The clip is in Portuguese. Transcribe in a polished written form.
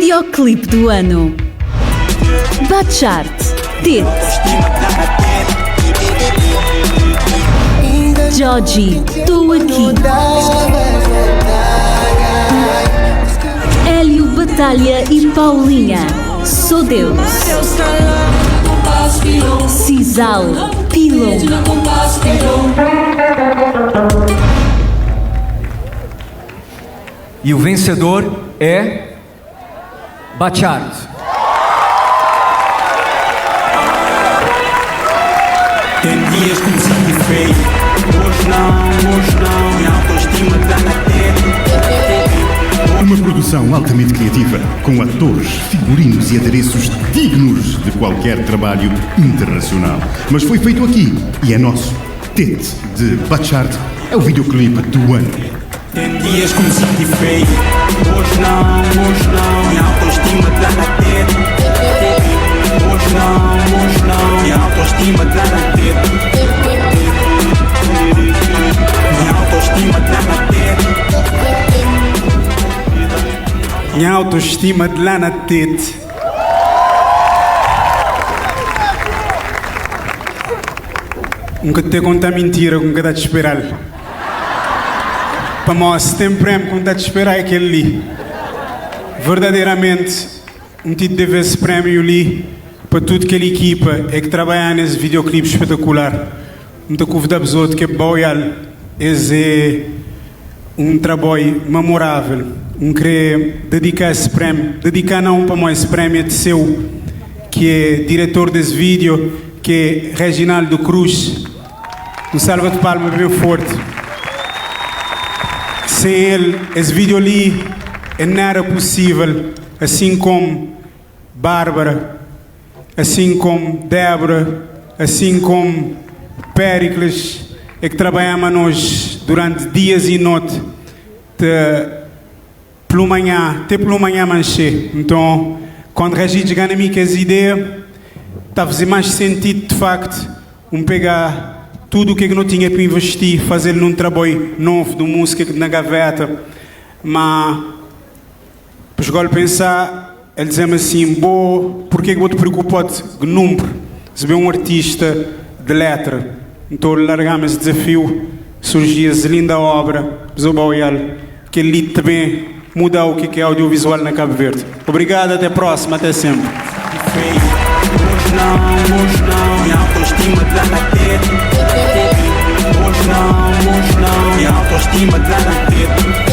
Videoclipe do ano. Batchart, Tete. Joji, Tô Aqui. Hélio, Batalha e Paulinha, Sou Deus. Sisal, Pilon. E o vencedor é Batchart. Tem dias que me sinto feio. Hoje não, minha autoestima está na teta. Uma produção altamente criativa, com atores, figurinos e adereços dignos de qualquer trabalho internacional. Mas foi feito aqui e é nosso. Tete, de Batchart, é o videoclipe do ano. Tem dias que me sinto feio. Hoje não, minha autoestima está na teta. Hoje não, minha autoestima está na teta. Minha autoestima está na teta. Minha autoestima de lá na teta. Nunca te contar mentira, nunca está a te esperar. Para nós, se tem prêmio, quando está a te esperar é aquele ali. Verdadeiramente, um tipo de esse prêmio ali para toda aquela equipa é que trabalha nesse videoclipe espetacular. Muito convidamos outro que é boial. Esse é um trabalho memorável. Querer dedicar esse prêmio, dedicar não para nós esse prêmio é de seu, que é diretor desse vídeo, que é Reginaldo Cruz. Um salve de palmas bem forte. Sem ele, esse vídeo ali não era possível, assim como Bárbara, assim como Débora, assim como Péricles, é que trabalhamos nós durante dias e noites, pelo manhã manchê. Então, quando a gente chega na minha ideia, está a fazer mais sentido de facto, pegar tudo o que eu não tinha para investir, fazer num trabalho novo de música na gaveta. Mas, para chegar a pensar, ele dizia-me assim, por que eu vou te preocupar com o número? Se vê um artista de letra. Então, largamos esse desafio, surgiu essa linda obra, que ele também muda o que é audiovisual na Cabo Verde. Obrigado, até a próxima, até sempre. Hoje não, minha autoestima está na teta. Hoje não, minha autoestima está na teta.